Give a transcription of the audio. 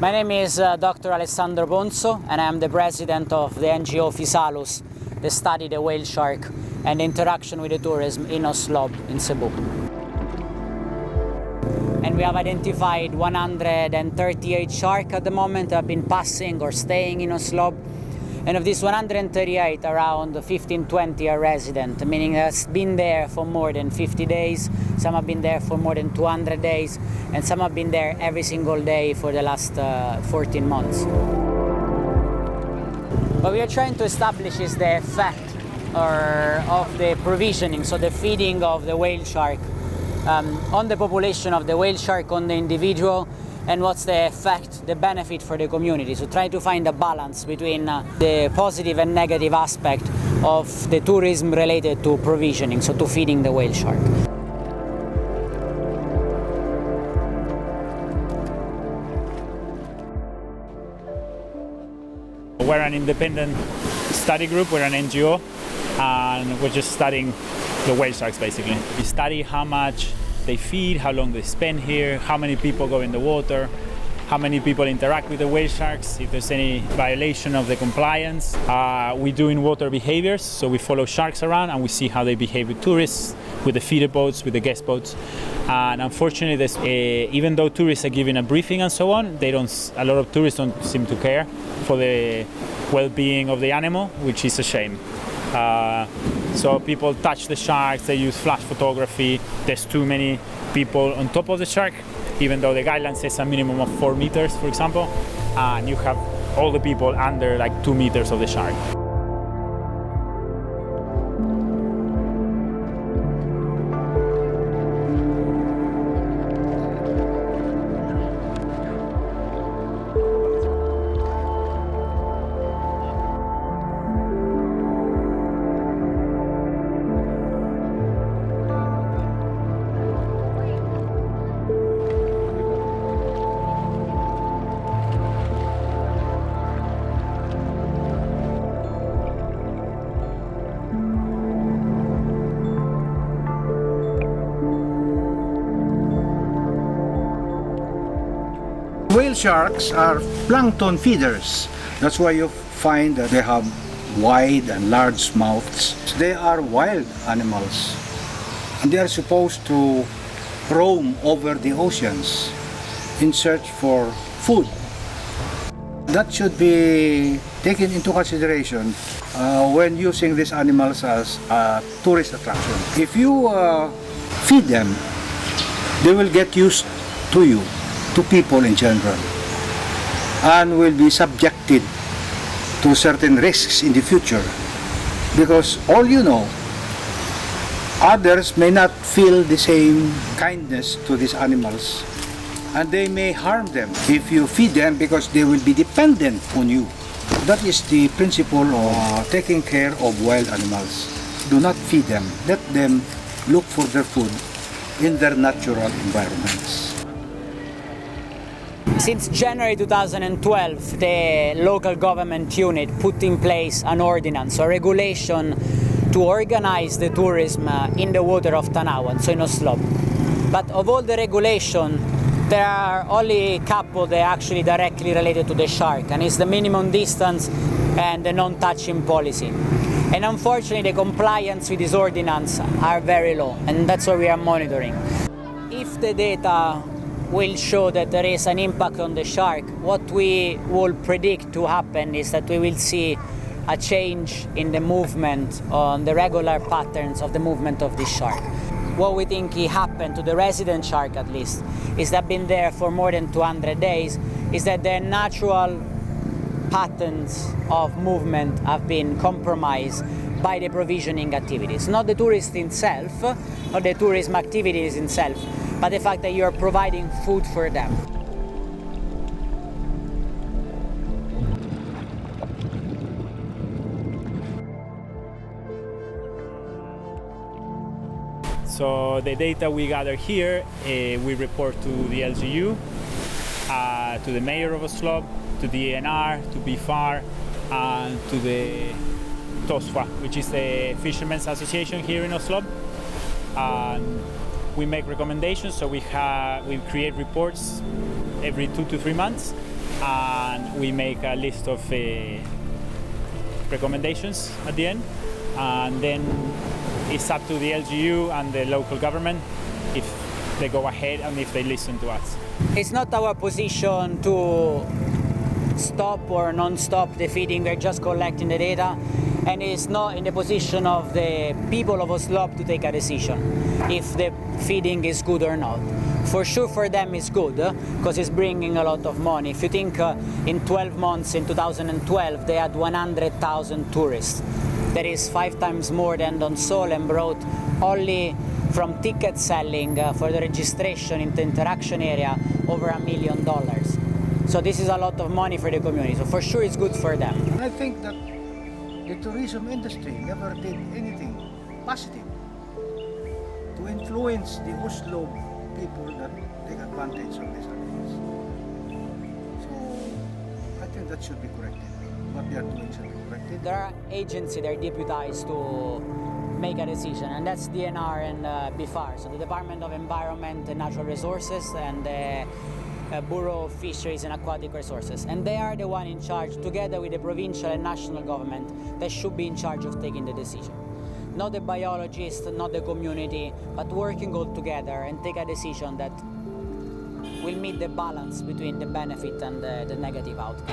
My name is Dr. Alessandro Ponzo, and I am the president of the NGO Physalus that study the whale shark and the interaction with the tourism in Oslo in Cebu. And we have identified 138 sharks at the moment that have been passing or staying in Oslo. And of these 138, around 15-20 are resident, meaning that's been there for more than 50 days, some have been there for more than 200 days, and some have been there every single day for the last 14 months. What we are trying to establish is the effect of the provisioning, so the feeding of the whale shark on the population of the whale shark, on the individual, and what's the effect, the benefit for the community. So try to find a balance between the positive and negative aspect of the tourism related to provisioning, so to feeding the whale shark. We're an independent study group, we're an NGO, and we're just studying the whale sharks basically. We study how much they feed, how long they spend here, how many people go in the water, how many people interact with the whale sharks, if there's any violation of the compliance. We do in water behaviors, so we follow sharks around and we see how they behave with tourists, with the feeder boats, with the guest boats. And unfortunately, even though tourists are giving a briefing and so on, a lot of tourists don't seem to care for the well-being of the animal, which is a shame. So people touch the sharks, they use flash photography, there's too many people on top of the shark, even though the guideline says a minimum of 4 meters, for example, and you have all the people under like 2 meters of the shark. Whale sharks are plankton feeders. That's why you find that they have wide and large mouths. They are wild animals, and they are supposed to roam over the oceans in search for food. That should be taken into consideration when using these animals as a tourist attraction. If you feed them, they will get used to you, to people in general, and will be subjected to certain risks in the future, because all you know, others may not feel the same kindness to these animals, and they may harm them if you feed them, because they will be dependent on you. That is the principle of taking care of wild animals. Do not feed them, let them look for their food in their natural environments. Since January 2012, the local government unit put in place an ordinance, a regulation to organize the tourism in the water of Tanawan, so in Oslo. But of all the regulation, there are only a couple that are actually directly related to the shark, and it's the minimum distance and the non-touching policy. And unfortunately, the compliance with this ordinance are very low, and that's what we are monitoring. If the data will show that there is an impact on the shark, what we will predict to happen is that we will see a change in the movement, on the regular patterns of the movement of this shark. What we think happened to the resident shark, at least, is that been there for more than 200 days, is that their natural patterns of movement have been compromised by the provisioning activities. Not the tourist itself, or the tourism activities itself, but the fact that you are providing food for them. So the data we gather here, we report to the LGU, to the mayor of Oslo, to the ENR, to BFAR, and to the TOSFA, which is the Fishermen's Association here in Oslo. We make recommendations, so we create reports every 2 to 3 months, and we make a list of recommendations at the end, and then it's up to the LGU and the local government if they go ahead and if they listen to us. It's not our position to stop or non-stop the feeding, we're just collecting the data, and it's not in the position of the people of Oslo to take a decision if the feeding is good or not. For sure for them it's good because it's bringing a lot of money. If you think in 12 months in 2012 they had 100,000 tourists. That is 5 times more than Don Sol, and brought only from ticket selling for the registration in the interaction area over $1 million. So this is a lot of money for the community. So for sure it's good for them. I think that the tourism industry never did anything positive to influence the Oslo people that take advantage of these animals. So I think that should be corrected. What they are doing should be corrected. There are agencies that are deputized to make a decision, and that's DNR and BIFAR, so the Department of Environment and Natural Resources and the Bureau of Fisheries and Aquatic Resources. And they are the one in charge, together with the provincial and national government, that should be in charge of taking the decision. Not the biologists, not the community, but working all together and take a decision that will meet the balance between the benefit and the negative outcome.